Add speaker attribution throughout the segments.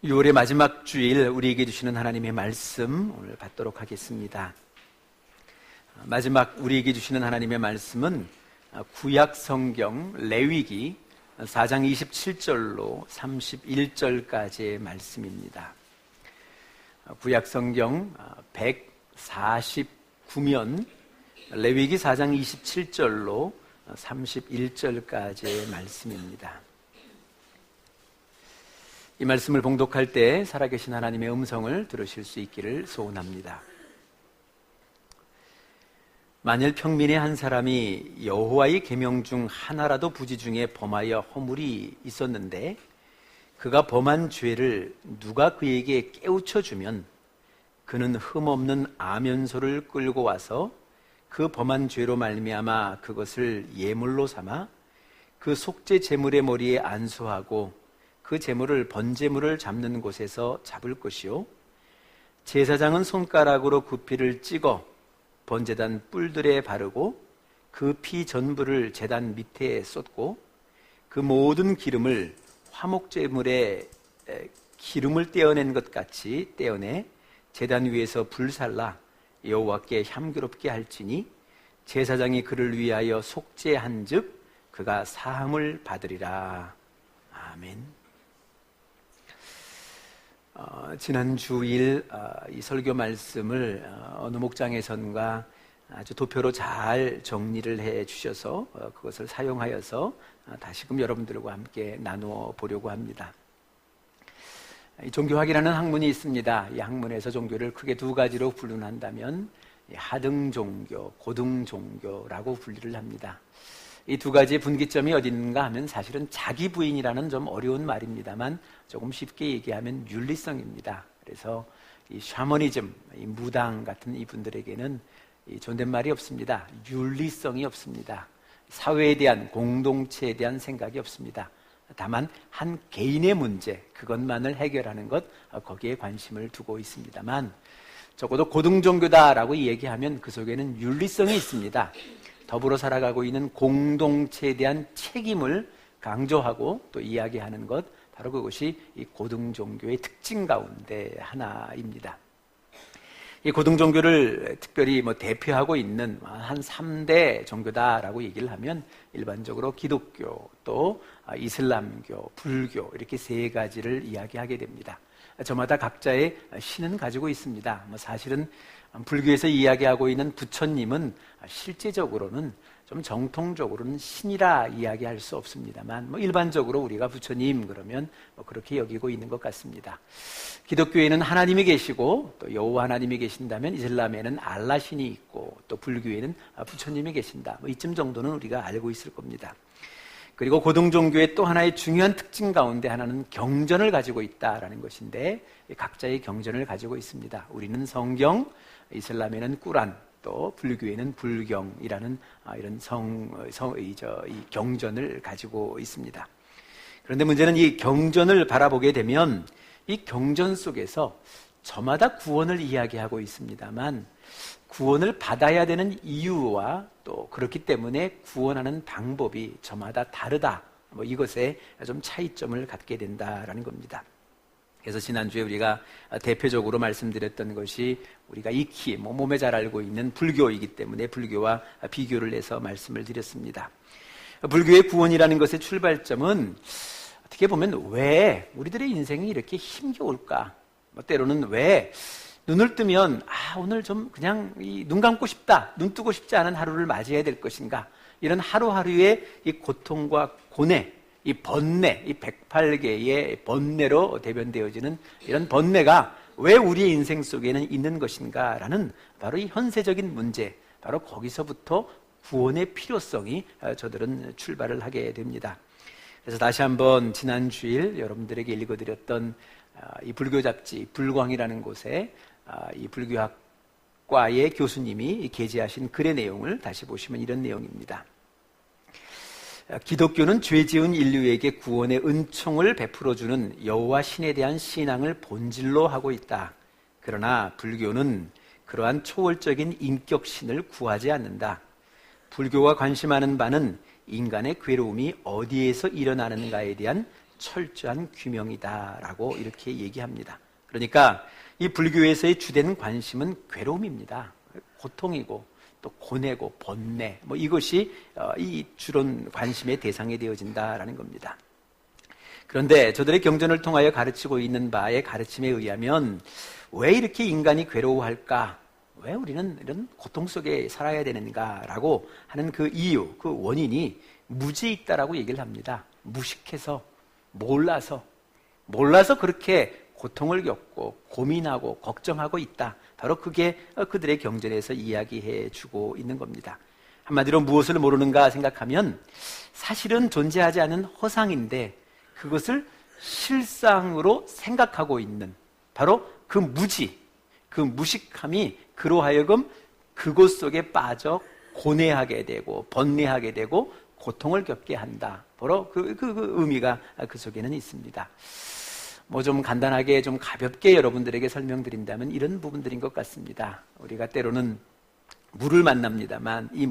Speaker 1: 6월의 마지막 주일 우리에게 주시는 하나님의 말씀 오늘 받도록 하겠습니다. 마지막 우리에게 주시는 하나님의 말씀은 구약 성경 레위기 4장 27절로 31절까지의 말씀입니다. 구약 성경 149면 레위기 4장 27절로 31절까지의 말씀입니다. 이 말씀을 봉독할 때 살아계신 하나님의 음성을 들으실 수 있기를 소원합니다. 만일 평민의 한 사람이 여호와의 계명 중 하나라도 부지 중에 범하여 허물이 있었는데 그가 범한 죄를 누가 그에게 깨우쳐 주면 그는 흠없는 아면소를 끌고 와서 그 범한 죄로 말미암아 그것을 예물로 삼아 그 속죄 제물의 머리에 안수하고 그 제물을 번제물을 잡는 곳에서 잡을 것이요 제사장은 손가락으로 그 피를 찍어 번제단 뿔들에 바르고 그 피 전부를 제단 밑에 쏟고 그 모든 기름을 화목제물에 기름을 떼어낸 것 같이 떼어내 제단 위에서 불살라 여호와께 향기롭게 할지니 제사장이 그를 위하여 속죄한즉 그가 사함을 받으리라. 아멘. 지난 주일 이 설교 말씀을 어느 목장에선가 아주 도표로 잘 정리를 해 주셔서 그것을 사용하여서 다시금 여러분들과 함께 나누어 보려고 합니다. 이 종교학이라는 학문이 있습니다. 이 학문에서 종교를 크게 두 가지로 분류한다면 하등 종교, 고등 종교라고 분류를 합니다. 이 두 가지의 분기점이 어디 있는가 하면 사실은 자기 부인이라는 좀 어려운 말입니다만 조금 쉽게 얘기하면 윤리성입니다. 그래서 이 샤머니즘, 이 무당 같은 이분들에게는 이 존댓말이 없습니다. 윤리성이 없습니다. 사회에 대한, 공동체에 대한 생각이 없습니다. 다만 한 개인의 문제, 그것만을 해결하는 것, 거기에 관심을 두고 있습니다만 적어도 고등종교다라고 얘기하면 그 속에는 윤리성이 있습니다. 더불어 살아가고 있는 공동체에 대한 책임을 강조하고 또 이야기하는 것, 바로 그것이 이 고등종교의 특징 가운데 하나입니다. 이 고등종교를 특별히 대표하고 있는 한 3대 종교다라고 얘기를 하면 일반적으로 기독교, 또 이슬람교, 불교 이렇게 세 가지를 이야기하게 됩니다. 저마다 각자의 신은 가지고 있습니다. 사실은 불교에서 이야기하고 있는 부처님은 실제적으로는 좀 정통적으로는 신이라 이야기할 수 없습니다만 일반적으로 우리가 부처님 그러면 그렇게 여기고 있는 것 같습니다. 기독교에는 하나님이 계시고 또 여호와 하나님이 계신다면 이슬람에는 알라 신이 있고 또 불교에는 부처님이 계신다. 이쯤 정도는 우리가 알고 있을 겁니다. 그리고 고등종교의 또 하나의 중요한 특징 가운데 하나는 경전을 가지고 있다라는 것인데 각자의 경전을 가지고 있습니다. 우리는 성경, 이슬람에는 꾸란, 또 불교에는 불경이라는 이런 이 경전을 가지고 있습니다. 그런데 문제는 이 경전을 바라보게 되면 이 경전 속에서 저마다 구원을 이야기하고 있습니다만 구원을 받아야 되는 이유와 또 그렇기 때문에 구원하는 방법이 저마다 다르다. 이것에 좀 차이점을 갖게 된다라는 겁니다. 그래서 지난주에 우리가 대표적으로 말씀드렸던 것이 우리가 익히 몸에 잘 알고 있는 불교이기 때문에 불교와 비교를 해서 말씀을 드렸습니다. 불교의 구원이라는 것의 출발점은 어떻게 보면 왜 우리들의 인생이 이렇게 힘겨울까? 때로는 왜 눈을 뜨면 오늘 좀 그냥 눈 감고 싶다, 눈 뜨고 싶지 않은 하루를 맞이해야 될 것인가? 이런 하루하루의 이 고통과 고뇌, 이 번뇌, 이 108개의 번뇌로 대변되어지는 이런 번뇌가 왜 우리의 인생 속에는 있는 것인가라는 바로 이 현세적인 문제, 바로 거기서부터 구원의 필요성이 저들은 출발을 하게 됩니다. 그래서 다시 한번 지난 주일 여러분들에게 읽어드렸던 이 불교 잡지 불광이라는 곳에 이 불교학과의 교수님이 게재하신 글의 내용을 다시 보시면 이런 내용입니다. 기독교는 죄 지은 인류에게 구원의 은총을 베풀어주는 여호와 신에 대한 신앙을 본질로 하고 있다. 그러나 불교는 그러한 초월적인 인격신을 구하지 않는다. 불교가 관심하는 바는 인간의 괴로움이 어디에서 일어나는가에 대한 철저한 규명이다라고 이렇게 얘기합니다. 그러니까 이 불교에서의 주된 관심은 괴로움입니다. 고통이고 또 고뇌고 번뇌, 이것이 이 주론 관심의 대상이 되어진다라는 겁니다. 그런데 저들의 경전을 통하여 가르치고 있는 바의 가르침에 의하면 왜 이렇게 인간이 괴로워할까? 왜 우리는 이런 고통 속에 살아야 되는가라고 하는 그 이유, 그 원인이 무지에 있다라고 얘기를 합니다. 무식해서, 몰라서 그렇게 고통을 겪고 고민하고 걱정하고 있다. 바로 그게 그들의 경전에서 이야기해 주고 있는 겁니다. 한마디로 무엇을 모르는가 생각하면 사실은 존재하지 않은 허상인데 그것을 실상으로 생각하고 있는 바로 그 무지, 그 무식함이 그로 하여금 그곳 속에 빠져 고뇌하게 되고 번뇌하게 되고 고통을 겪게 한다. 바로 그 의미가 그 속에는 있습니다. 좀 간단하게 좀 가볍게 여러분들에게 설명드린다면 이런 부분들인 것 같습니다. 우리가 때로는 물을 만납니다만 이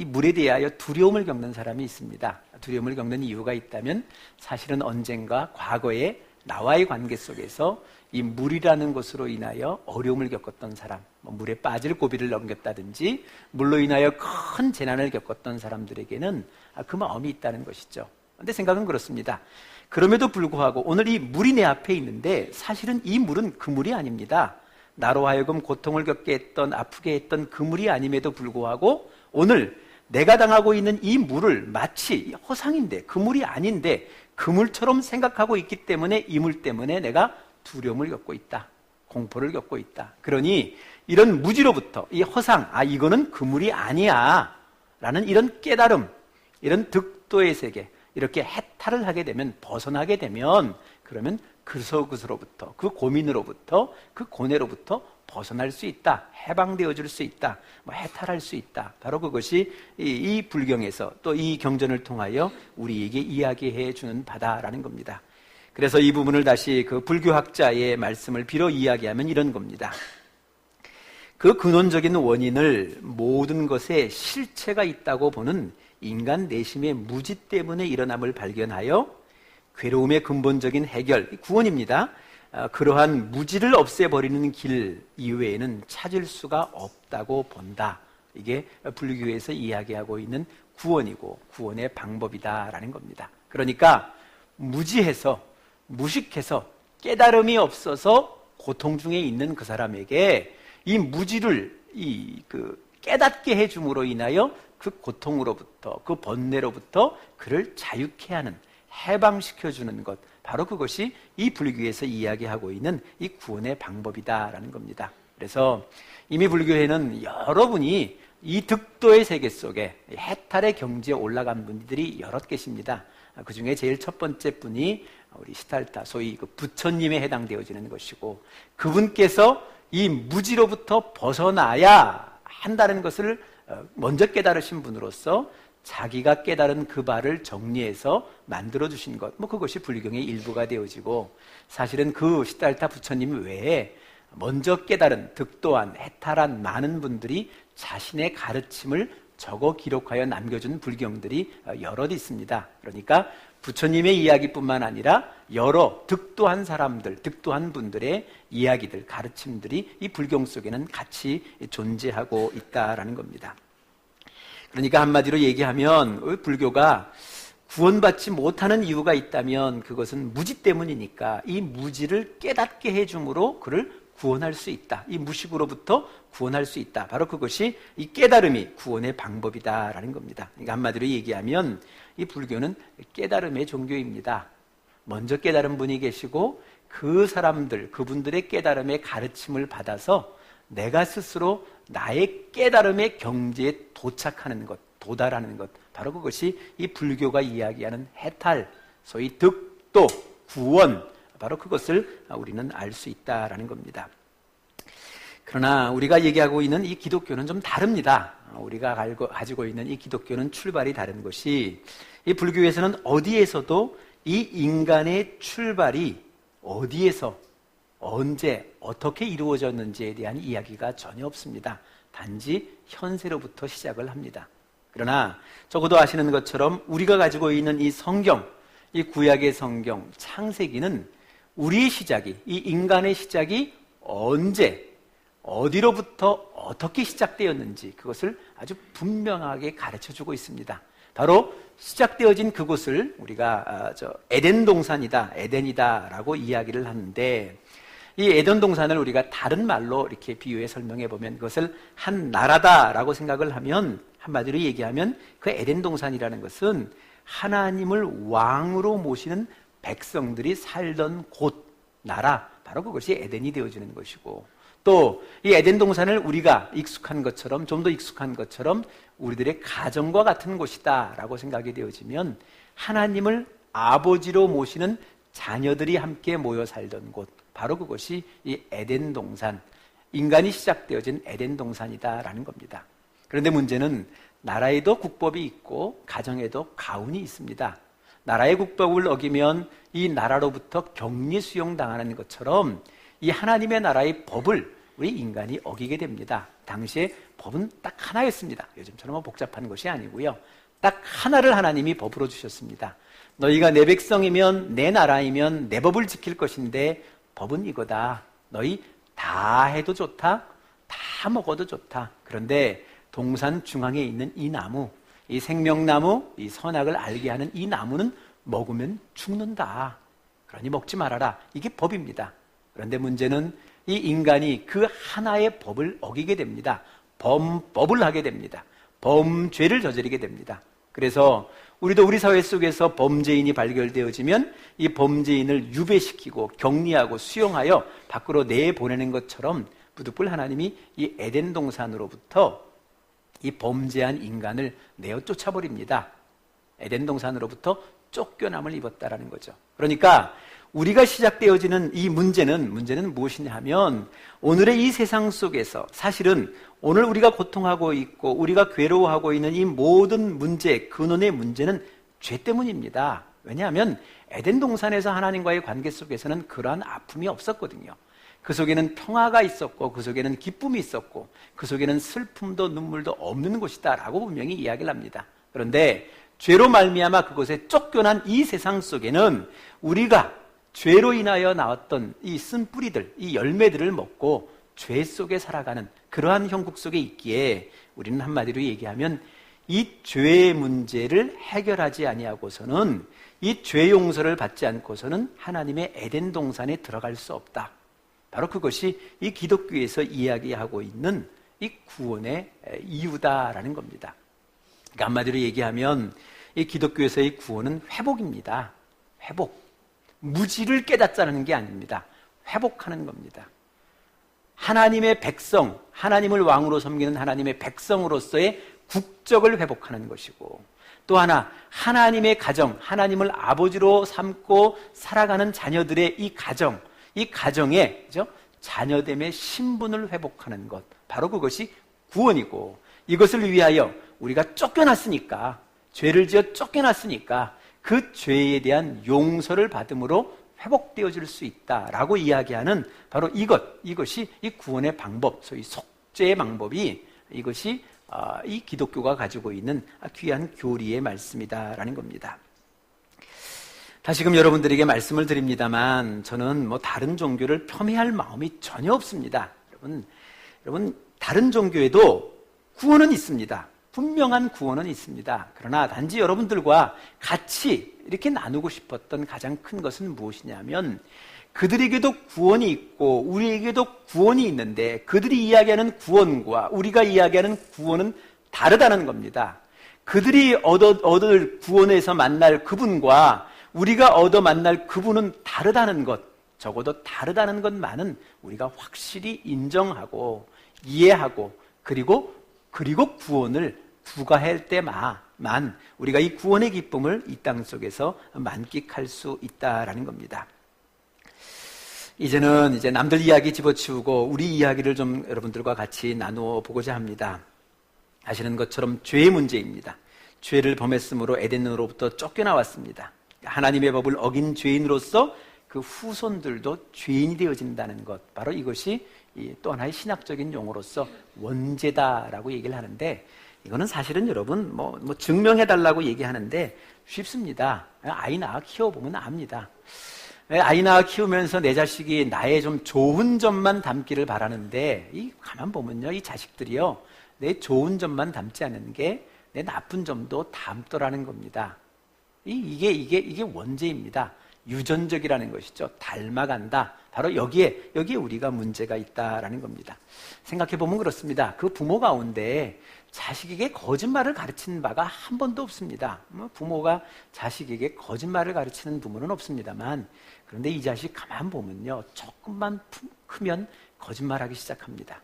Speaker 1: 물에 대하여 두려움을 겪는 사람이 있습니다. 두려움을 겪는 이유가 있다면 사실은 언젠가 과거에 나와의 관계 속에서 이 물이라는 것으로 인하여 어려움을 겪었던 사람, 물에 빠질 고비를 넘겼다든지 물로 인하여 큰 재난을 겪었던 사람들에게는 그 마음이 있다는 것이죠. 그런데 생각은 그렇습니다. 그럼에도 불구하고 오늘 이 물이 내 앞에 있는데 사실은 이 물은 그 물이 아닙니다. 나로 하여금 고통을 겪게 했던, 아프게 했던 그 물이 아님에도 불구하고 오늘 내가 당하고 있는 이 물을 마치 허상인데 그 물이 아닌데 그 물처럼 생각하고 있기 때문에 이 물 때문에 내가 두려움을 겪고 있다. 공포를 겪고 있다. 그러니 이런 무지로부터 이 허상, 이거는 그 물이 아니야 라는 이런 깨달음, 이런 득도의 세계, 이렇게 해탈을 하게 되면, 벗어나게 되면 그러면 그것으로부터, 그 고민으로부터, 그 고뇌로부터 벗어날 수 있다. 해방되어 줄 수 있다. 해탈할 수 있다. 바로 그것이 이 불경에서 또 이 경전을 통하여 우리에게 이야기해 주는 바다라는 겁니다. 그래서 이 부분을 다시 그 불교학자의 말씀을 빌어 이야기하면 이런 겁니다. 그 근원적인 원인을 모든 것에 실체가 있다고 보는 인간 내심의 무지 때문에 일어남을 발견하여 괴로움의 근본적인 해결, 구원입니다. 그러한 무지를 없애버리는 길 이외에는 찾을 수가 없다고 본다. 이게 불교에서 이야기하고 있는 구원이고 구원의 방법이다라는 겁니다. 그러니까 무지해서, 무식해서, 깨달음이 없어서 고통 중에 있는 그 사람에게 이 무지를 깨닫게 해줌으로 인하여 그 고통으로부터, 그 번뇌로부터 그를 자유케 하는, 해방시켜주는 것, 바로 그것이 이 불교에서 이야기하고 있는 이 구원의 방법이다라는 겁니다. 그래서 이미 불교에는 여러분이 이 득도의 세계 속에 해탈의 경지에 올라간 분들이 여럿 계십니다. 그 중에 제일 첫 번째 분이 우리 시달타, 소위 그 부처님에 해당되어지는 것이고, 그분께서 이 무지로부터 벗어나야 한다는 것을 먼저 깨달으신 분으로서 자기가 깨달은 그 바를 정리해서 만들어주신 것, 그것이 불경의 일부가 되어지고, 사실은 그 시달타 부처님 외에 먼저 깨달은, 득도한, 해탈한 많은 분들이 자신의 가르침을 적어 기록하여 남겨준 불경들이 여럿 있습니다. 그러니까 부처님의 이야기뿐만 아니라 여러 득도한 사람들, 득도한 분들의 이야기들, 가르침들이 이 불경 속에는 같이 존재하고 있다라는 겁니다. 그러니까 한마디로 얘기하면 불교가 구원받지 못하는 이유가 있다면 그것은 무지 때문이니까 이 무지를 깨닫게 해줌으로 그를 구원할 수 있다. 이 무식으로부터 구원할 수 있다. 바로 그것이 이 깨달음이 구원의 방법이다라는 겁니다. 그러니까 한마디로 얘기하면 이 불교는 깨달음의 종교입니다. 먼저 깨달은 분이 계시고 그 사람들, 그분들의 깨달음의 가르침을 받아서 내가 스스로 나의 깨달음의 경지에 도착하는 것, 도달하는 것, 바로 그것이 이 불교가 이야기하는 해탈, 소위 득도, 구원, 바로 그것을 우리는 알 수 있다라는 겁니다. 그러나 우리가 얘기하고 있는 이 기독교는 좀 다릅니다. 우리가 가지고 있는 이 기독교는 출발이 다른 것이, 이 불교에서는 어디에서도 이 인간의 출발이 어디에서, 언제, 어떻게 이루어졌는지에 대한 이야기가 전혀 없습니다. 단지 현세로부터 시작을 합니다. 그러나 적어도 아시는 것처럼 우리가 가지고 있는 이 성경, 이 구약의 성경 창세기는 우리의 시작이, 이 인간의 시작이 언제, 어디로부터 어떻게 시작되었는지 그것을 아주 분명하게 가르쳐주고 있습니다. 바로 시작되어진 그곳을 우리가 에덴 동산이다, 에덴이다 라고 이야기를 하는데, 이 에덴 동산을 우리가 다른 말로 이렇게 비유해 설명해 보면 그것을 한 나라다라고 생각을 하면, 한마디로 얘기하면 그 에덴 동산이라는 것은 하나님을 왕으로 모시는 백성들이 살던 곳, 나라, 바로 그것이 에덴이 되어지는 것이고, 또 이 에덴 동산을 우리가 익숙한 것처럼, 좀 더 익숙한 것처럼 우리들의 가정과 같은 곳이다 라고 생각이 되어지면 하나님을 아버지로 모시는 자녀들이 함께 모여 살던 곳, 바로 그것이 이 에덴 동산, 인간이 시작되어진 에덴 동산이다라는 겁니다. 그런데 문제는 나라에도 국법이 있고 가정에도 가훈이 있습니다. 나라의 국법을 어기면 이 나라로부터 격리 수용당하는 것처럼 이 하나님의 나라의 법을 우리 인간이 어기게 됩니다. 당시에 법은 딱 하나였습니다. 요즘처럼 복잡한 것이 아니고요. 딱 하나를 하나님이 법으로 주셨습니다. 너희가 내 백성이면, 내 나라이면 내 법을 지킬 것인데 법은 이거다. 너희 다 해도 좋다, 다 먹어도 좋다. 그런데 동산 중앙에 있는 이 나무, 이 생명나무, 이 선악을 알게 하는 이 나무는 먹으면 죽는다. 그러니 먹지 말아라. 이게 법입니다. 그런데 문제는 이 인간이 그 하나의 법을 어기게 됩니다. 범법을 하게 됩니다. 범죄를 저지르게 됩니다. 그래서 우리도 우리 사회 속에서 범죄인이 발견되어지면 이 범죄인을 유배시키고 격리하고 수용하여 밖으로 내보내는 것처럼 부득불 하나님이 이 에덴 동산으로부터 이 범죄한 인간을 내어 쫓아버립니다. 에덴 동산으로부터 쫓겨남을 입었다라는 거죠. 그러니까 우리가 시작되어지는 이 문제는 무엇이냐 하면, 오늘의 이 세상 속에서 사실은 오늘 우리가 고통하고 있고 우리가 괴로워하고 있는 이 모든 문제, 근원의 문제는 죄 때문입니다. 왜냐하면 에덴 동산에서 하나님과의 관계 속에서는 그러한 아픔이 없었거든요. 그 속에는 평화가 있었고, 그 속에는 기쁨이 있었고, 그 속에는 슬픔도 눈물도 없는 곳이다 라고 분명히 이야기를 합니다. 그런데 죄로 말미암아 그곳에 쫓겨난 이 세상 속에는 우리가 죄로 인하여 나왔던 이 쓴뿌리들, 이 열매들을 먹고 죄 속에 살아가는 그러한 형국 속에 있기에 우리는 한마디로 얘기하면 이 죄의 문제를 해결하지 아니하고서는, 이 죄 용서를 받지 않고서는 하나님의 에덴 동산에 들어갈 수 없다. 바로 그것이 이 기독교에서 이야기하고 있는 이 구원의 이유다라는 겁니다. 그러니까 한마디로 얘기하면 이 기독교에서의 구원은 회복입니다. 회복. 무지를 깨닫자는 게 아닙니다. 회복하는 겁니다. 하나님의 백성, 하나님을 왕으로 섬기는 하나님의 백성으로서의 국적을 회복하는 것이고, 또 하나 하나님의 가정, 하나님을 아버지로 삼고 살아가는 자녀들의 이 가정, 이 가정의 그죠? 자녀됨의 신분을 회복하는 것, 바로 그것이 구원이고, 이것을 위하여 우리가 쫓겨났으니까, 죄를 지어 쫓겨났으니까 그 죄에 대한 용서를 받음으로 회복되어질 수 있다라고 이야기하는 바로 이것이 이 구원의 방법, 소위 속죄의 방법이, 이것이 이 기독교가 가지고 있는 귀한 교리의 말씀이다라는 겁니다. 다시금 여러분들에게 말씀을 드립니다만, 저는 다른 종교를 폄훼할 마음이 전혀 없습니다. 여러분 다른 종교에도 구원은 있습니다. 분명한 구원은 있습니다. 그러나 단지 여러분들과 같이 이렇게 나누고 싶었던 가장 큰 것은 무엇이냐면, 그들에게도 구원이 있고 우리에게도 구원이 있는데 그들이 이야기하는 구원과 우리가 이야기하는 구원은 다르다는 겁니다. 그들이 얻을 구원에서 만날 그분과 우리가 얻어 만날 그분은 다르다는 것, 적어도 다르다는 것만은 우리가 확실히 인정하고 이해하고 그리고 구원을 부과할 때만 우리가 이 구원의 기쁨을 이 땅 속에서 만끽할 수 있다라는 겁니다. 이제는 남들 이야기 집어치우고 우리 이야기를 좀 여러분들과 같이 나누어 보고자 합니다. 아시는 것처럼 죄의 문제입니다. 죄를 범했으므로 에덴으로부터 쫓겨나왔습니다. 하나님의 법을 어긴 죄인으로서 그 후손들도 죄인이 되어진다는 것, 바로 이것이 또 하나의 신학적인 용어로서 원죄다라고 얘기를 하는데, 이거는 사실은 여러분 증명해달라고 얘기하는데 쉽습니다. 아이 낳아 키워보면 압니다. 아이 낳아 키우면서 내 자식이 나의 좀 좋은 점만 담기를 바라는데 가만 보면요, 이 자식들이요, 내 좋은 점만 담지 않는 게 내 나쁜 점도 담더라는 겁니다. 이게 원죄입니다. 유전적이라는 것이죠. 닮아간다. 바로 여기에 우리가 문제가 있다라는 겁니다. 생각해보면 그렇습니다. 그 부모 가운데 자식에게 거짓말을 가르치는 바가 한 번도 없습니다. 부모가 자식에게 거짓말을 가르치는 부모는 없습니다만, 그런데 이 자식 가만 보면요, 조금만 크면 거짓말하기 시작합니다.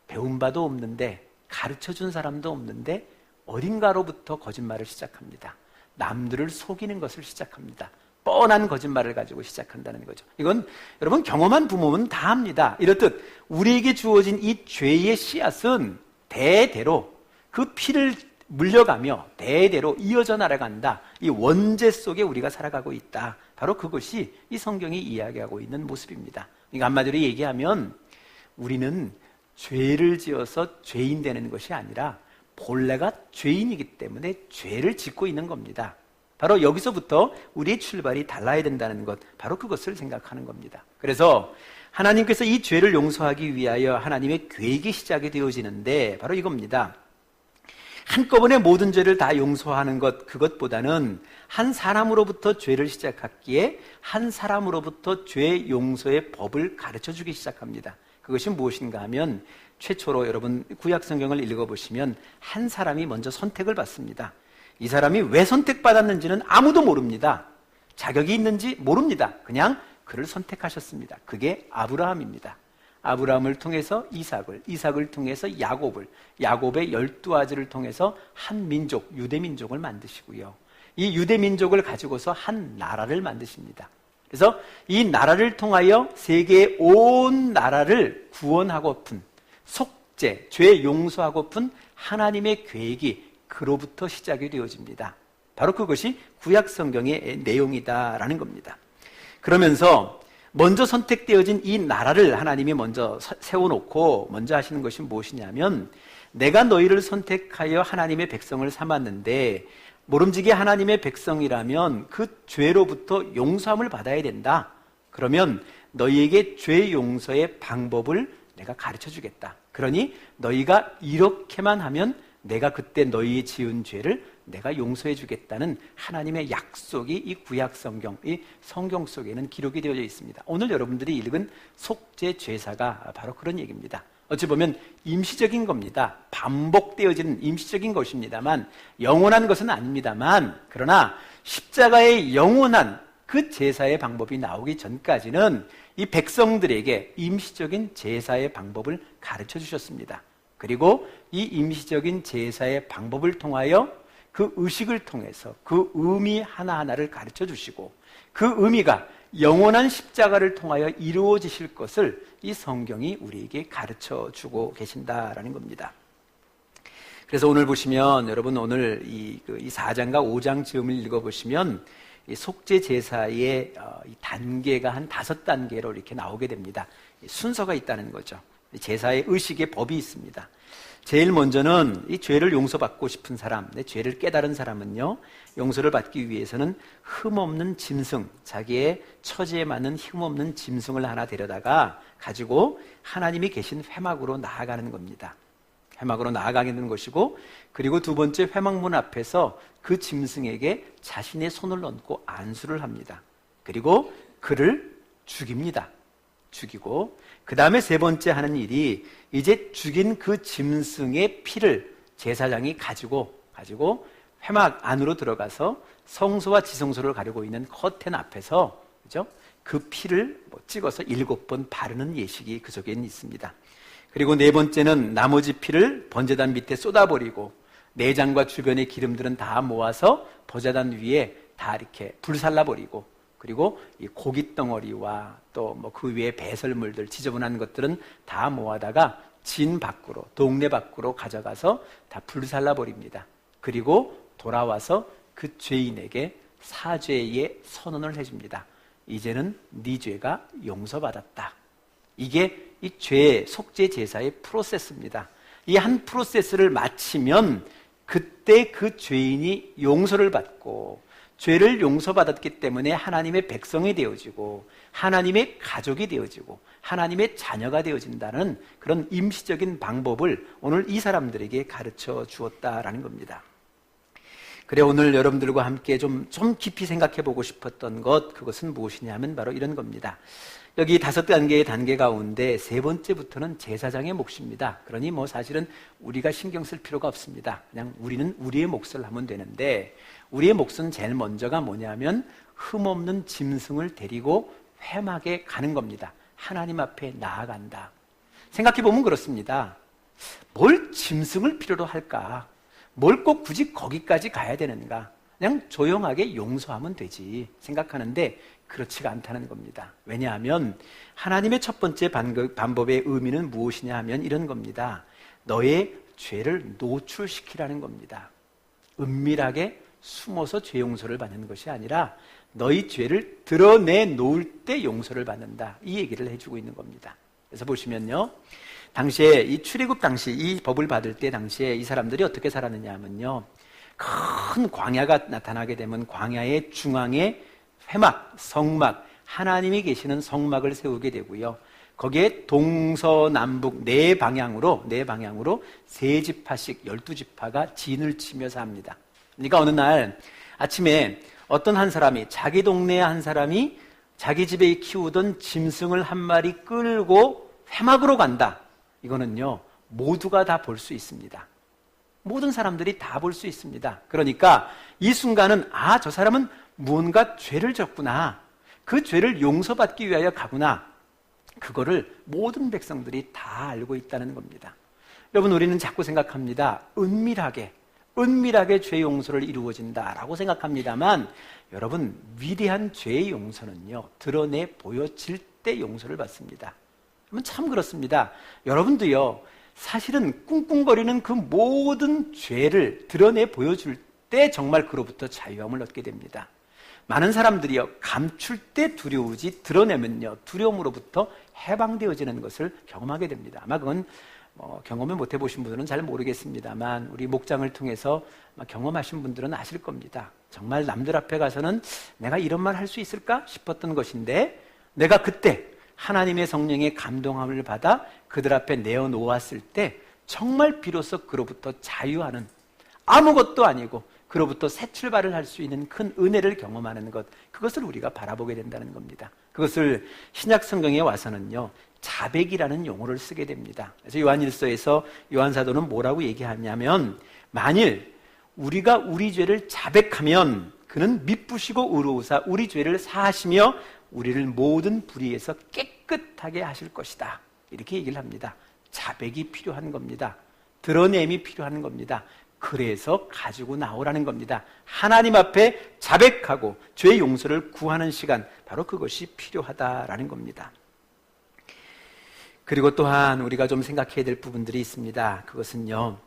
Speaker 1: 배운 바도 없는데, 가르쳐준 사람도 없는데 어딘가로부터 거짓말을 시작합니다. 남들을 속이는 것을 시작합니다. 뻔한 거짓말을 가지고 시작한다는 거죠. 이건 여러분 경험한 부모는 다 합니다. 이렇듯 우리에게 주어진 이 죄의 씨앗은 대대로 그 피를 물려가며 대대로 이어져 날아간다. 이 원죄 속에 우리가 살아가고 있다. 바로 그것이 이 성경이 이야기하고 있는 모습입니다. 그러니까 한마디로 얘기하면 우리는 죄를 지어서 죄인 되는 것이 아니라 본래가 죄인이기 때문에 죄를 짓고 있는 겁니다. 바로 여기서부터 우리의 출발이 달라야 된다는 것, 바로 그것을 생각하는 겁니다. 그래서 하나님께서 이 죄를 용서하기 위하여 하나님의 계획이 시작이 되어지는데 바로 이겁니다. 한꺼번에 모든 죄를 다 용서하는 것, 그것보다는 한 사람으로부터 죄를 시작했기에 한 사람으로부터 죄 용서의 법을 가르쳐주기 시작합니다. 그것이 무엇인가 하면 최초로 여러분 구약 성경을 읽어보시면 한 사람이 먼저 선택을 받습니다. 이 사람이 왜 선택받았는지는 아무도 모릅니다. 자격이 있는지 모릅니다. 그냥 그를 선택하셨습니다. 그게 아브라함입니다. 아브라함을 통해서 이삭을, 이삭을 통해서 야곱을, 야곱의 12아들을 통해서 한 민족, 유대민족을 만드시고요. 이 유대민족을 가지고서 한 나라를 만드십니다. 그래서 이 나라를 통하여 세계의 온 나라를 구원하고픈 속죄, 죄 용서하고픈 하나님의 계획이 그로부터 시작이 되어집니다. 바로 그것이 구약 성경의 내용이다라는 겁니다. 그러면서 먼저 선택되어진 이 나라를 하나님이 먼저 세워놓고 먼저 하시는 것이 무엇이냐면, 내가 너희를 선택하여 하나님의 백성을 삼았는데 모름지기 하나님의 백성이라면 그 죄로부터 용서함을 받아야 된다. 그러면 너희에게 죄 용서의 방법을 내가 가르쳐 주겠다. 그러니 너희가 이렇게만 하면 내가 그때 너희 지은 죄를 내가 용서해 주겠다는 하나님의 약속이 이 구약 성경, 이 성경 속에는 기록이 되어져 있습니다. 오늘 여러분들이 읽은 속죄 제사가 바로 그런 얘기입니다. 어찌 보면 임시적인 겁니다. 반복되어지는 임시적인 것입니다만, 영원한 것은 아닙니다만, 그러나 십자가의 영원한 그 제사의 방법이 나오기 전까지는 이 백성들에게 임시적인 제사의 방법을 가르쳐 주셨습니다. 그리고 이 임시적인 제사의 방법을 통하여 그 의식을 통해서 그 의미 하나하나를 가르쳐 주시고, 그 의미가 영원한 십자가를 통하여 이루어지실 것을 이 성경이 우리에게 가르쳐 주고 계신다라는 겁니다. 그래서 오늘 보시면, 여러분 오늘 이 4장과 5장 즈음을 읽어보시면 이 속죄 제사의 이 단계가 한 5단계로 이렇게 나오게 됩니다. 순서가 있다는 거죠. 제사의 의식의 법이 있습니다. 제일 먼저는 이 죄를 용서받고 싶은 사람, 내 죄를 깨달은 사람은요, 용서를 받기 위해서는 흠없는 짐승, 자기의 처지에 맞는 흠없는 짐승을 하나 데려다가 가지고 하나님이 계신 회막으로 나아가는 겁니다. 회막으로 나아가게 되는 것이고, 그리고 두 번째 회막문 앞에서 그 짐승에게 자신의 손을 얹고 안수를 합니다. 그리고 그를 죽입니다. 죽이고, 그 다음에 세 번째 하는 일이, 이제 죽인 그 짐승의 피를 제사장이 가지고 회막 안으로 들어가서 성소와 지성소를 가리고 있는 커튼 앞에서, 그죠? 그 피를 찍어서 7번 바르는 예식이 그 속에 있습니다. 그리고 네 번째는 나머지 피를 번제단 밑에 쏟아버리고, 내장과 주변의 기름들은 다 모아서 번제단 위에 다 이렇게 불살라버리고, 그리고 이 고기 덩어리와 또 그 위에 배설물들, 지저분한 것들은 다 모아다가 진 밖으로, 동네 밖으로 가져가서 다 불살라버립니다. 그리고 돌아와서 그 죄인에게 사죄의 선언을 해줍니다. 이제는 네 죄가 용서받았다. 이게 이 죄 속죄 제사의 프로세스입니다. 이 한 프로세스를 마치면 그때 그 죄인이 용서를 받고, 죄를 용서받았기 때문에 하나님의 백성이 되어지고 하나님의 가족이 되어지고 하나님의 자녀가 되어진다는 그런 임시적인 방법을 오늘 이 사람들에게 가르쳐 주었다라는 겁니다. 그래, 오늘 여러분들과 함께 좀 깊이 생각해 보고 싶었던 그것은 무엇이냐면 바로 이런 겁니다. 여기 5단계의 단계 가운데 3번째부터는 제사장의 몫입니다. 그러니 사실은 우리가 신경 쓸 필요가 없습니다. 그냥 우리는 우리의 몫을 하면 되는데, 우리의 몫은 제일 먼저가 뭐냐면 흠없는 짐승을 데리고 회막에 가는 겁니다. 하나님 앞에 나아간다. 생각해 보면 그렇습니다. 뭘 짐승을 필요로 할까? 뭘 꼭 굳이 거기까지 가야 되는가? 그냥 조용하게 용서하면 되지 생각하는데 그렇지가 않다는 겁니다. 왜냐하면 하나님의 첫 번째 방법의 의미는 무엇이냐 하면 이런 겁니다. 너의 죄를 노출시키라는 겁니다. 은밀하게 숨어서 죄 용서를 받는 것이 아니라 너희 죄를 드러내 놓을 때 용서를 받는다, 이 얘기를 해주고 있는 겁니다. 그래서 보시면요, 당시에 이 출애굽 당시 이 법을 받을 때 당시에 이 사람들이 어떻게 살았느냐 하면요, 큰 광야가 나타나게 되면 광야의 중앙에 회막, 성막, 하나님이 계시는 성막을 세우게 되고요, 거기에 동서남북 네 방향으로 3지파씩 12지파가 진을 치며 삽니다. 그러니까 어느 날 아침에 어떤 한 사람이, 자기 동네의 한 사람이 자기 집에 키우던 짐승을 한 마리 끌고 회막으로 간다. 이거는요, 모두가 다 볼 수 있습니다. 모든 사람들이 다 볼 수 있습니다. 그러니까 이 순간은 저 사람은 무언가 죄를 졌구나, 그 죄를 용서받기 위하여 가구나, 그거를 모든 백성들이 다 알고 있다는 겁니다. 여러분, 우리는 자꾸 생각합니다. 은밀하게 죄 용서를 이루어진다라고 생각합니다만, 여러분, 위대한 죄의 용서는요, 드러내 보여질 때 용서를 받습니다. 참 그렇습니다. 여러분도요, 사실은 꿍꿍거리는 그 모든 죄를 드러내 보여줄 때 정말 그로부터 자유함을 얻게 됩니다. 많은 사람들이요, 감출 때 두려우지 드러내면요, 두려움으로부터 해방되어지는 것을 경험하게 됩니다. 아마 그건 경험을 못 해보신 분들은 잘 모르겠습니다만, 우리 목장을 통해서 경험하신 분들은 아실 겁니다. 정말 남들 앞에 가서는 내가 이런 말 할 수 있을까 싶었던 것인데, 내가 그때 하나님의 성령의 감동함을 받아 그들 앞에 내어놓았을 때 정말 비로소 그로부터 자유하는, 아무것도 아니고 그로부터 새 출발을 할 수 있는 큰 은혜를 경험하는 것, 그것을 우리가 바라보게 된다는 겁니다. 그것을 신약 성경에 와서는요, 자백이라는 용어를 쓰게 됩니다. 그래서 요한일서에서 요한사도는 뭐라고 얘기하냐면, 만일 우리가 우리 죄를 자백하면 그는 미쁘시고 의로우사 우리 죄를 사하시며 우리를 모든 불의에서 깨끗하게 하실 것이다, 이렇게 얘기를 합니다. 자백이 필요한 겁니다. 드러냄이 필요한 겁니다. 그래서 가지고 나오라는 겁니다. 하나님 앞에 자백하고 죄 용서를 구하는 시간, 바로 그것이 필요하다라는 겁니다. 그리고 또한 우리가 좀 생각해야 될 부분들이 있습니다. 그것은요,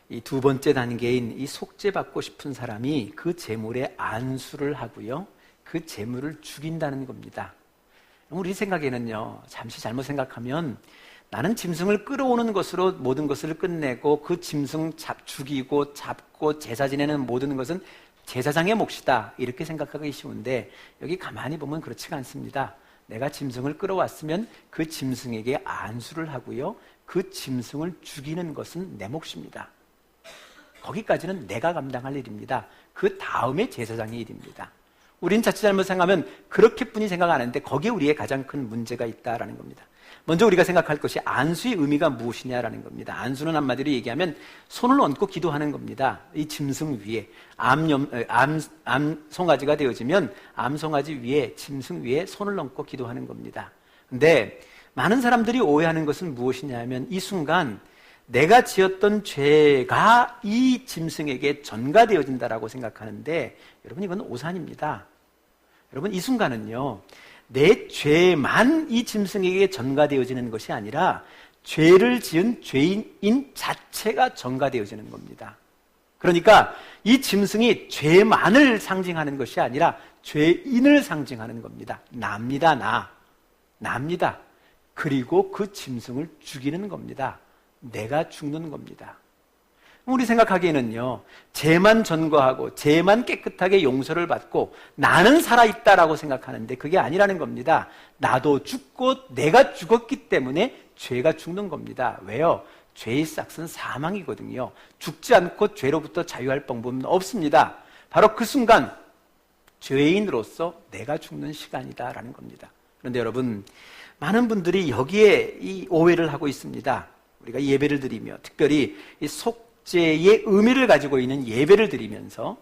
Speaker 1: 이 2번째 단계인 이 속죄받고 싶은 사람이 그 재물에 안수를 하고요, 그 재물을 죽인다는 겁니다. 우리 생각에는요, 잠시 잘못 생각하면 나는 짐승을 끌어오는 것으로 모든 것을 끝내고 그 짐승 죽이고 잡고 제사 지내는 모든 것은 제사장의 몫이다, 이렇게 생각하기 쉬운데, 여기 가만히 보면 그렇지가 않습니다. 내가 짐승을 끌어왔으면 그 짐승에게 안수를 하고요, 그 짐승을 죽이는 것은 내 몫입니다. 거기까지는 내가 감당할 일입니다. 그 다음에 제사장의 일입니다. 우린 자칫 잘못 생각하면 그렇게뿐이 생각 안 하는데, 거기에 우리의 가장 큰 문제가 있다라는 겁니다. 먼저 우리가 생각할 것이 안수의 의미가 무엇이냐라는 겁니다. 안수는 한마디로 얘기하면 손을 얹고 기도하는 겁니다. 이 짐승 위에 암송아지가 되어지면 암송아지 위에, 짐승 위에 손을 얹고 기도하는 겁니다. 근데 많은 사람들이 오해하는 것은 무엇이냐면, 이 순간 내가 지었던 죄가 이 짐승에게 전가되어진다라고 생각하는데, 여러분, 이건 오산입니다. 여러분, 이 순간은요, 내 죄만 이 짐승에게 전가되어지는 것이 아니라 죄를 지은 죄인인 자체가 전가되어지는 겁니다. 그러니까 이 짐승이 죄만을 상징하는 것이 아니라 죄인을 상징하는 겁니다. 나입니다. 그리고 그 짐승을 죽이는 겁니다. 내가 죽는 겁니다. 우리 생각하기에는요, 죄만 전거하고 죄만 깨끗하게 용서를 받고 나는 살아있다라고 생각하는데 그게 아니라는 겁니다. 나도 죽고 내가 죽었기 때문에 죄가 죽는 겁니다. 왜요? 죄의 싹은 사망이거든요. 죽지 않고 죄로부터 자유할 방법은 없습니다. 바로 그 순간 죄인으로서 내가 죽는 시간이다라는 겁니다. 그런데 여러분, 많은 분들이 여기에 이 오해를 하고 있습니다. 우리가 예배를 드리며, 특별히 이 속죄의 의미를 가지고 있는 예배를 드리면서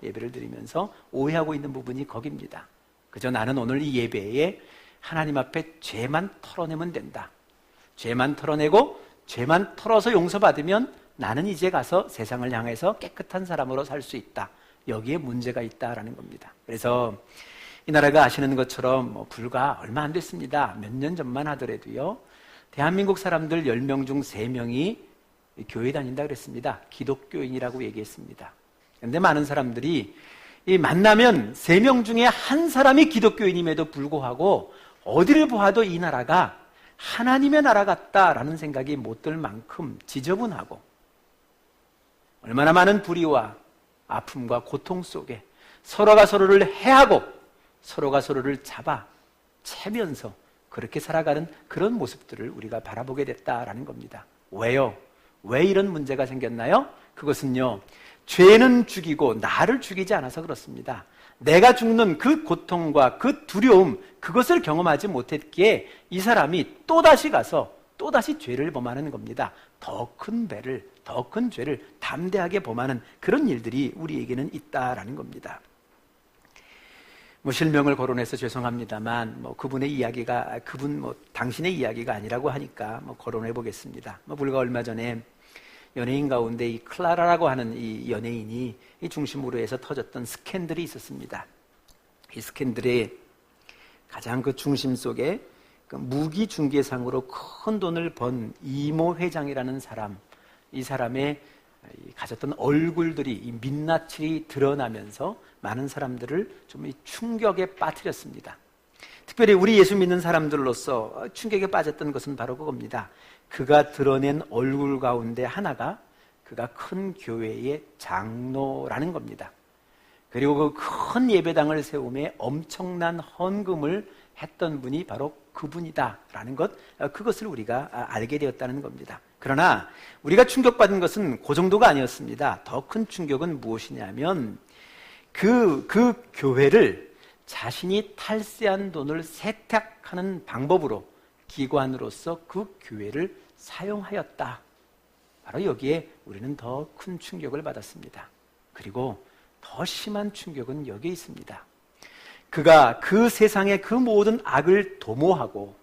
Speaker 1: 오해하고 있는 부분이 거기입니다. 그저 나는 오늘 이 예배에 하나님 앞에 죄만 털어내면 된다. 죄만 털어내고 죄만 털어서 용서받으면 나는 이제 가서 세상을 향해서 깨끗한 사람으로 살 수 있다. 여기에 문제가 있다라는 겁니다. 그래서 이 나라가 아시는 것처럼 불과 얼마 안 됐습니다. 몇 년 전만 하더라도요, 대한민국 사람들 10명 중 3명이 교회 다닌다 그랬습니다. 기독교인이라고 얘기했습니다. 그런데 많은 사람들이 만나면 3명 중에 한 사람이 기독교인임에도 불구하고 어디를 보아도 이 나라가 하나님의 나라 같다라는 생각이 못 들 만큼 지저분하고, 얼마나 많은 불의와 아픔과 고통 속에 서로가 서로를 해하고 서로가 서로를 잡아 채면서 그렇게 살아가는 그런 모습들을 우리가 바라보게 됐다라는 겁니다. 왜요? 왜 이런 문제가 생겼나요? 그것은요, 죄는 죽이고 나를 죽이지 않아서 그렇습니다. 내가 죽는 그 고통과 그 두려움, 그것을 경험하지 못했기에 이 사람이 또다시 가서 또다시 죄를 범하는 겁니다. 더 큰 배를, 더 큰 죄를 담대하게 범하는 그런 일들이 우리에게는 있다라는 겁니다. 실명을 거론해서 죄송합니다만 그분의 이야기가 당신의 이야기가 아니라고 하니까 거론해 보겠습니다. 불과 얼마 전에 연예인 가운데 이 클라라라고 하는 이 연예인이 이 중심으로 해서 터졌던 스캔들이 있었습니다. 이 스캔들의 가장 그 중심 속에 그 무기 중개상으로 큰 돈을 번 이모 회장이라는 사람, 이 사람의 가졌던 얼굴들이 이 민낯이 드러나면서 많은 사람들을 좀 충격에 빠뜨렸습니다. 특별히 우리 예수 믿는 사람들로서 충격에 빠졌던 것은 바로 그겁니다. 그가 드러낸 얼굴 가운데 하나가 그가 큰 교회의 장로라는 겁니다. 그리고 그 큰 예배당을 세우며 엄청난 헌금을 했던 분이 바로 그분이다라는 것, 그것을 우리가 알게 되었다는 겁니다. 그러나 우리가 충격받은 것은 그 정도가 아니었습니다. 더 큰 충격은 무엇이냐면 그 교회를 자신이 탈세한 돈을 세탁하는 방법으로 기관으로서 그 교회를 사용하였다. 바로 여기에 우리는 더 큰 충격을 받았습니다. 그리고 더 심한 충격은 여기에 있습니다. 그가 그 세상의 그 모든 악을 도모하고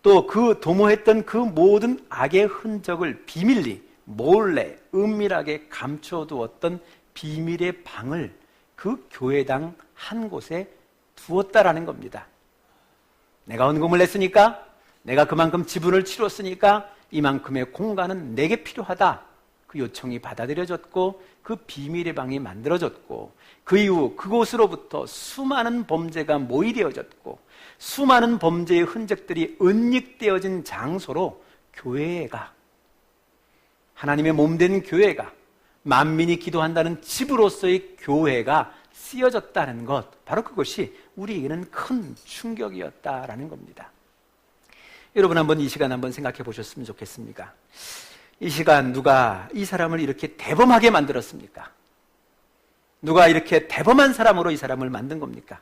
Speaker 1: 또 그 도모했던 그 모든 악의 흔적을 비밀리, 몰래, 은밀하게 감춰두었던 비밀의 방을 그 교회당 한 곳에 두었다라는 겁니다. 내가 헌금을 했으니까, 내가 그만큼 지분을 치렀으니까 이만큼의 공간은 내게 필요하다. 그 요청이 받아들여졌고 그 비밀의 방이 만들어졌고, 그 이후 그곳으로부터 수많은 범죄가 모이되어졌고 수많은 범죄의 흔적들이 은닉되어진 장소로 교회가, 하나님의 몸된 교회가, 만민이 기도한다는 집으로서의 교회가 쓰여졌다는 것, 바로 그것이 우리에게는 큰 충격이었다라는 겁니다. 여러분 한번 이 시간 한번 생각해 보셨으면 좋겠습니까? 이 시간 누가 이 사람을 이렇게 대범하게 만들었습니까? 누가 이렇게 대범한 사람으로 이 사람을 만든 겁니까?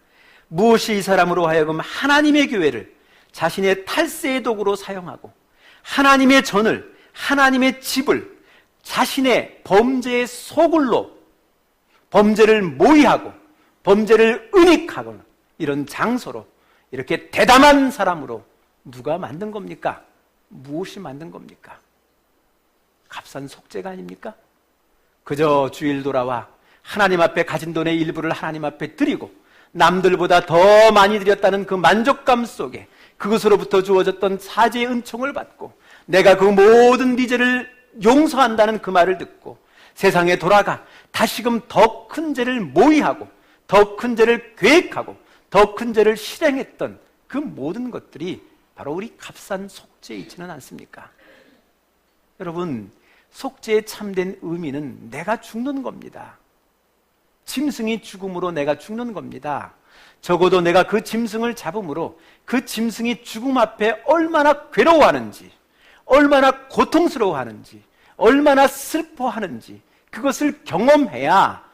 Speaker 1: 무엇이 이 사람으로 하여금 하나님의 교회를 자신의 탈세의 도구로 사용하고 하나님의 전을, 하나님의 집을 자신의 범죄의 소굴로, 범죄를 모의하고 범죄를 은닉하거나 이런 장소로 이렇게 대담한 사람으로 누가 만든 겁니까? 무엇이 만든 겁니까? 값싼 속죄가 아닙니까? 그저 주일 돌아와 하나님 앞에 가진 돈의 일부를 하나님 앞에 드리고 남들보다 더 많이 드렸다는 그 만족감 속에 그것으로부터 주어졌던 사죄의 은총을 받고 내가 그 모든 네 죄를 용서한다는 그 말을 듣고 세상에 돌아가 다시금 더 큰 죄를 모의하고 더 큰 죄를 계획하고 더 큰 죄를 실행했던 그 모든 것들이 바로 우리 값싼 속죄이지는 않습니까? 여러분, 속죄의 참된 의미는 내가 죽는 겁니다. 짐승이 죽음으로 내가 죽는 겁니다. 적어도 내가 그 짐승을 잡음으로 그 짐승이 죽음 앞에 얼마나 괴로워하는지, 얼마나 고통스러워하는지, 얼마나 슬퍼하는지 그것을 경험해야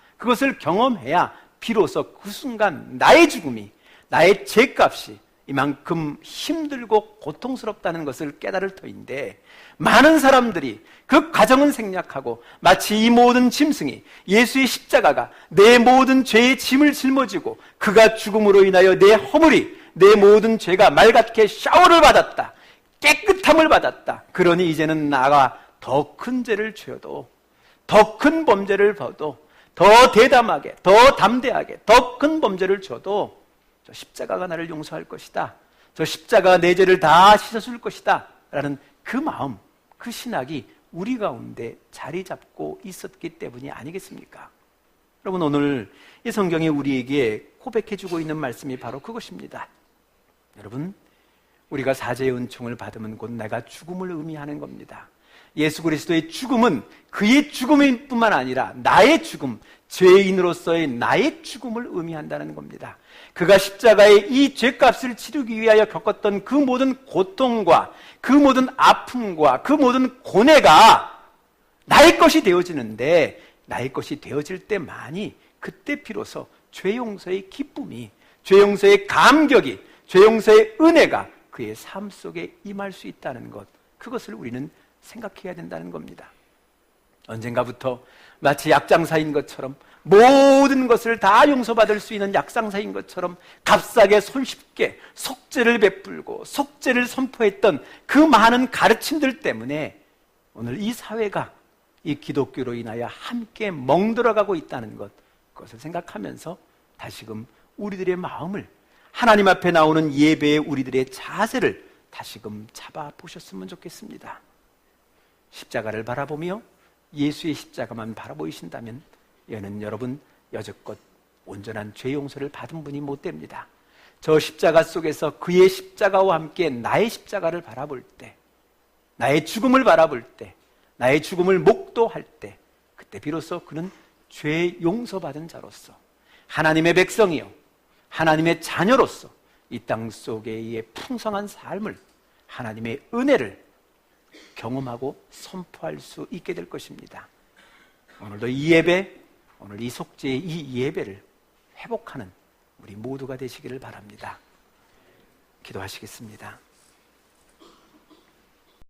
Speaker 1: 비로소 그 순간 나의 죽음이, 나의 죄값이 이만큼 힘들고 고통스럽다는 것을 깨달을 터인데, 많은 사람들이 그 과정은 생략하고 마치 이 모든 짐승이, 예수의 십자가가 내 모든 죄의 짐을 짊어지고 그가 죽음으로 인하여 내 허물이, 내 모든 죄가 맑게 샤워를 받았다, 깨끗함을 받았다, 그러니 이제는 나가 더 큰 죄를 지어도, 더 큰 범죄를 봐도, 더 대담하게, 더 담대하게 더 큰 범죄를 지어도 저 십자가가 나를 용서할 것이다, 저 십자가가 내 죄를 다 씻어줄 것이다 라는 그 마음, 그 신학이 우리 가운데 자리 잡고 있었기 때문이 아니겠습니까? 여러분, 오늘 이 성경이 우리에게 고백해주고 있는 말씀이 바로 그것입니다. 여러분, 우리가 사죄의 은총을 받으면 곧 내가 죽음을 의미하는 겁니다. 예수 그리스도의 죽음은 그의 죽음일 뿐만 아니라 나의 죽음, 죄인으로서의 나의 죽음을 의미한다는 겁니다. 그가 십자가에 이 죄값을 치르기 위하여 겪었던 그 모든 고통과 그 모든 아픔과 그 모든 고뇌가 나의 것이 되어지는데, 나의 것이 되어질 때만이 그때 비로소 죄 용서의 기쁨이, 죄 용서의 감격이, 죄 용서의 은혜가 그의 삶 속에 임할 수 있다는 것, 그것을 우리는 생각해야 된다는 겁니다. 언젠가부터 마치 약장사인 것처럼, 모든 것을 다 용서받을 수 있는 약장사인 것처럼 값싸게 손쉽게 속죄를 베풀고 속죄를 선포했던 그 많은 가르침들 때문에 오늘 이 사회가 이 기독교로 인하여 함께 멍들어가고 있다는 것, 그것을 생각하면서 다시금 우리들의 마음을, 하나님 앞에 나오는 예배의 우리들의 자세를 다시금 잡아보셨으면 좋겠습니다. 십자가를 바라보며 예수의 십자가만 바라보이신다면 얘는 여러분 여지껏 온전한 죄 용서를 받은 분이 못 됩니다. 저 십자가 속에서 그의 십자가와 함께 나의 십자가를 바라볼 때, 나의 죽음을 바라볼 때, 나의 죽음을 목도할 때, 그때 비로소 그는 죄 용서받은 자로서, 하나님의 백성이요 하나님의 자녀로서 이 땅 속의 풍성한 삶을, 하나님의 은혜를 경험하고 선포할 수 있게 될 것입니다. 오늘도 이 예배, 오늘 이 속죄의 이 예배를 회복하는 우리 모두가 되시기를 바랍니다. 기도하시겠습니다.